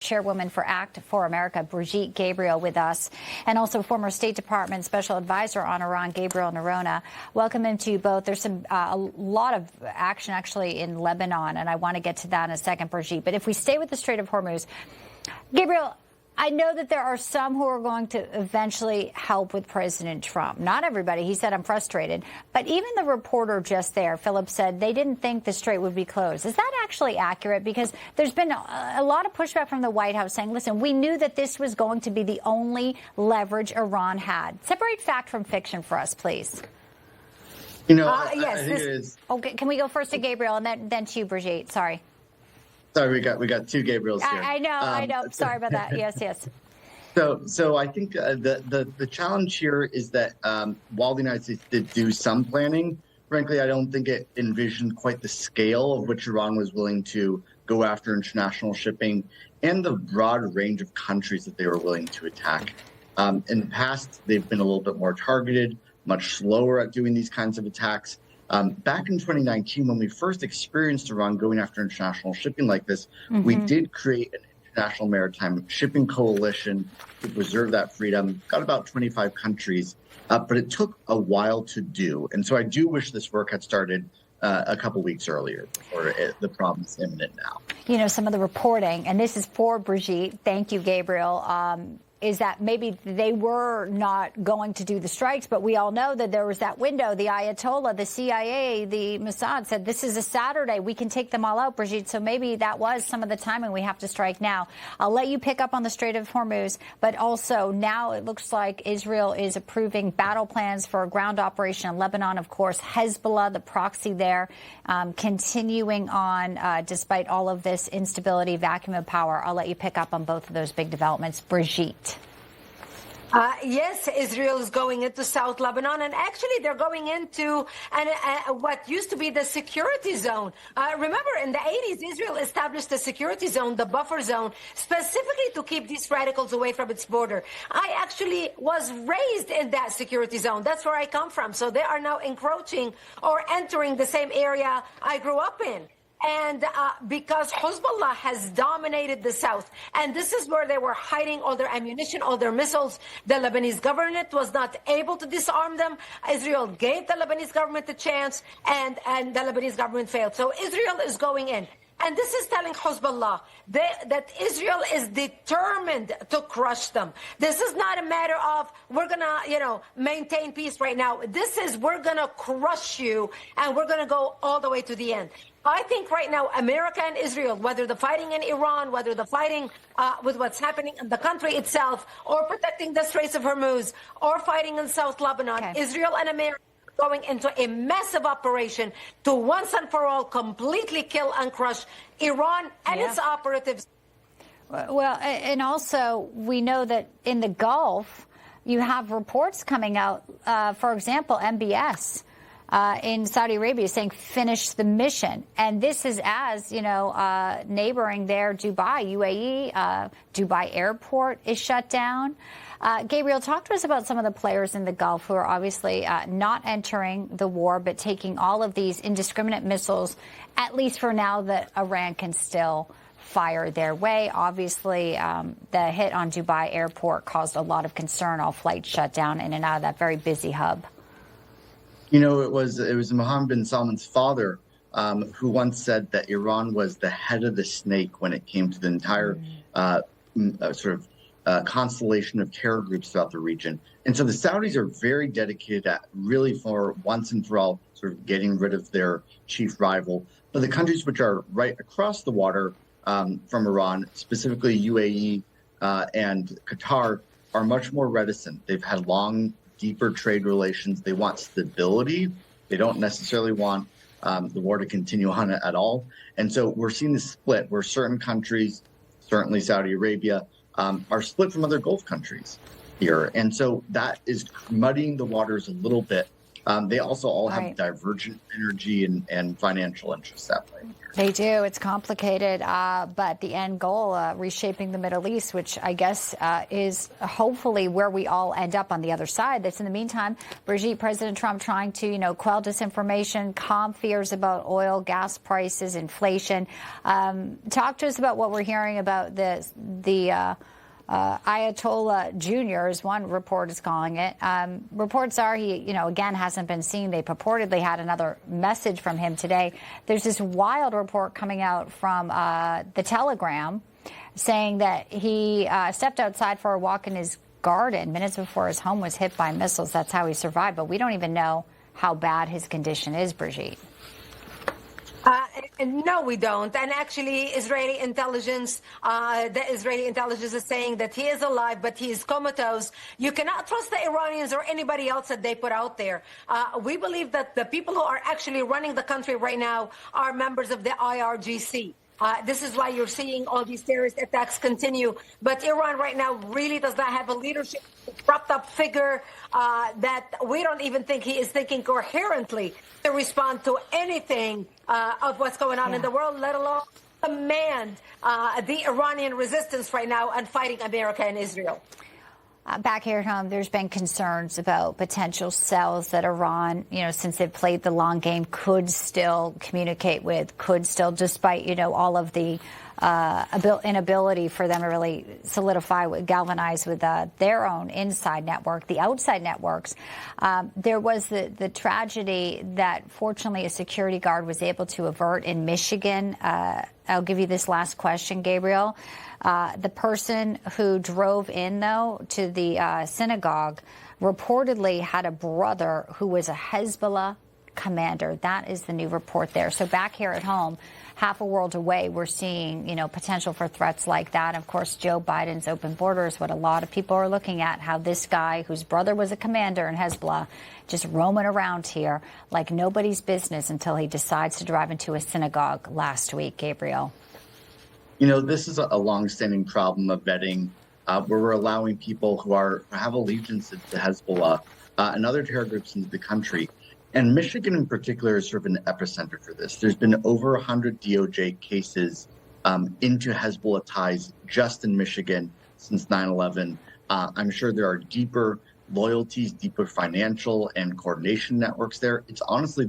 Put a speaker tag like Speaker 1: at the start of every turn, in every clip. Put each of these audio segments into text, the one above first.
Speaker 1: chairwoman for Act for America, Brigitte Gabriel, with us, and also former State Department Special Advisor on Iran, Gabriel Nerona. Welcome into you both. There's a lot of action actually in Lebanon, and I want to get to that in a second, Brigitte. But if we stay with the Strait of Hormuz, Gabriel, I know that there are some who are going to eventually help with President Trump. Not everybody. He said, I'm frustrated. But even the reporter just there, Philip, said they didn't think the strait would be closed. Is that actually accurate? Because there's been a lot of pushback from the White House saying, listen, we knew that this was going to be the only leverage Iran had. Separate fact from fiction for us, please.
Speaker 2: You know,
Speaker 1: yes.
Speaker 2: I think it is.
Speaker 1: Okay, can we go first to Gabriel and then to you, Brigitte? Sorry.
Speaker 2: Sorry, we got two Gabriels here.
Speaker 1: I know. Sorry about that. Yes.
Speaker 2: So I think the challenge here is that while the United States did do some planning, frankly, I don't think it envisioned quite the scale of which Iran was willing to go after international shipping and the broad range of countries that they were willing to attack. In the past, they've been a little bit more targeted, much slower at doing these kinds of attacks. Back in 2019, when we first experienced Iran going after international shipping like this, we did create an international maritime shipping coalition to preserve that freedom. Got about 25 countries, but it took a while to do. And so I do wish this work had started a couple weeks earlier, or the problem is imminent now.
Speaker 1: You know, some of the reporting, and this is for Brigitte, thank you, Gabriel, is that maybe they were not going to do the strikes, but we all know that there was that window. The Ayatollah, the CIA, the Mossad said, this is a Saturday. We can take them all out, Brigitte. So maybe that was some of the timing. We have to strike now. I'll let you pick up on the Strait of Hormuz, but also now it looks like Israel is approving battle plans for a ground operation in Lebanon. Of course, Hezbollah, the proxy there, continuing on despite all of this instability, vacuum of power. I'll let you pick up on both of those big developments. Brigitte.
Speaker 3: Yes, Israel is going into South Lebanon, and actually they're going into what used to be the security zone. Remember, in the 80s, Israel established a security zone, the buffer zone, specifically to keep these radicals away from its border. I actually was raised in that security zone. That's where I come from. So they are now encroaching or entering the same area I grew up in. And because Hezbollah has dominated the south, and this is where they were hiding all their ammunition, all their missiles, the Lebanese government was not able to disarm them. Israel gave the Lebanese government a chance, and the Lebanese government failed. So Israel is going in. And this is telling Hezbollah that Israel is determined to crush them. This is not a matter of we're going to, maintain peace right now. This is we're going to crush you, and we're going to go all the way to the end. I think right now, America and Israel, whether they're fighting in Iran, whether they're fighting with what's happening in the country itself, or protecting the Straits of Hormuz, or fighting in South Lebanon, Israel and America going into a massive operation to once and for all completely kill and crush Iran and its operatives.
Speaker 1: Well, and also we know that in the Gulf, you have reports coming out, for example, MBS in Saudi Arabia saying finish the mission. And this is as, neighboring there, Dubai, UAE, Dubai airport is shut down. Gabriel, talk to us about some of the players in the Gulf who are obviously not entering the war, but taking all of these indiscriminate missiles, at least for now, that Iran can still fire their way. Obviously, the hit on Dubai airport caused a lot of concern. All flights shut down in and out of that very busy hub.
Speaker 2: It was Mohammed bin Salman's father who once said that Iran was the head of the snake when it came to the entire constellation of terror groups throughout the region. And so the Saudis are very dedicated at really for once and for all sort of getting rid of their chief rival. But the countries which are right across the water from Iran, specifically UAE and Qatar, are much more reticent. They've had long, deeper trade relations. They want stability. They don't necessarily want the war to continue on at all. And so we're seeing this split where certain countries, certainly Saudi Arabia, are split from other Gulf countries here. And so that is muddying the waters a little bit. They also all have
Speaker 1: Right.
Speaker 2: divergent energy and financial interests at play.
Speaker 1: They do. It's complicated, but the end goal, reshaping the Middle East, which I guess is hopefully where we all end up on the other side. That's in the meantime, Brigitte, President Trump trying to, quell disinformation, calm fears about oil, gas prices, inflation. Talk to us about what we're hearing about the Ayatollah Jr., as one report is calling it. Reports are he, again, hasn't been seen. They purportedly had another message from him today. There's this wild report coming out from the Telegram saying that he stepped outside for a walk in his garden minutes before his home was hit by missiles. That's how he survived. But we don't even know how bad his condition is, Brigitte.
Speaker 3: No, we don't. And actually, the Israeli intelligence is saying that he is alive, but he is comatose. You cannot trust the Iranians or anybody else that they put out there. We believe that the people who are actually running the country right now are members of the IRGC. This is why you're seeing all these terrorist attacks continue. But Iran right now really does not have a leadership, propped up figure that we don't even think he is thinking coherently to respond to anything of what's going on in the world, let alone command the Iranian resistance right now and fighting America and Israel.
Speaker 1: Back here at home, there's been concerns about potential cells that Iran, since they've played the long game, could still communicate with, despite, all of the inability for them to really solidify, galvanize with their own inside network, the outside networks. There was the tragedy that, fortunately, a security guard was able to avert in Michigan. I'll give you this last question, Gabriel. The person who drove in, though, to the synagogue reportedly had a brother who was a Hezbollah commander. That is the new report there. So back here at home, half a world away, we're seeing, potential for threats like that. Of course, Joe Biden's open borders, what a lot of people are looking at, how this guy whose brother was a commander in Hezbollah just roaming around here like nobody's business until he decides to drive into a synagogue last week, Gabriel.
Speaker 2: This is a longstanding problem of vetting, where we're allowing people who have allegiance to Hezbollah and other terror groups into the country. And Michigan in particular is sort of an epicenter for this. There's been over 100 DOJ cases into Hezbollah ties just in Michigan since 9/11. I'm sure there are deeper loyalties, deeper financial and coordination networks there. It's honestly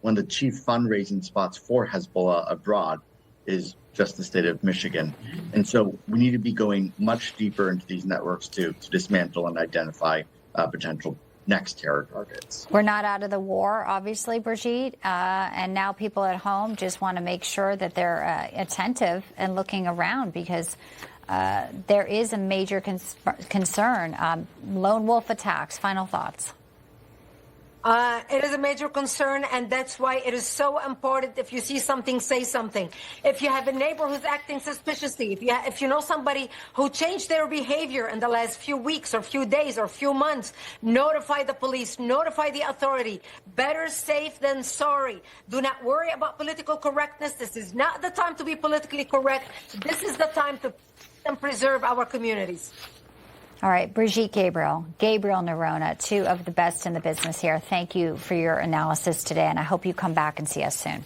Speaker 2: one of the chief fundraising spots for Hezbollah abroad is just the state of Michigan. And so we need to be going much deeper into these networks to dismantle and identify potential next terror targets.
Speaker 1: We're not out of the war, obviously, Brigitte, and now people at home just want to make sure that they're attentive and looking around because there is a major concern. Lone wolf attacks. Final thoughts.
Speaker 3: It is a major concern, and that's why it is so important. If you see something, say something. If you have a neighbor who's acting suspiciously, if you know somebody who changed their behavior in the last few weeks or few days or few months, notify the police, notify the authority. Better safe than sorry. Do not worry about political correctness. This is not the time to be politically correct. This is the time to preserve our communities.
Speaker 1: All right, Brigitte Gabriel Neurona, two of the best in the business here. Thank you for your analysis today, and I hope you come back and see us soon.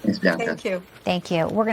Speaker 2: Thanks, Bianca.
Speaker 3: Thank you.
Speaker 1: Thank you. We're going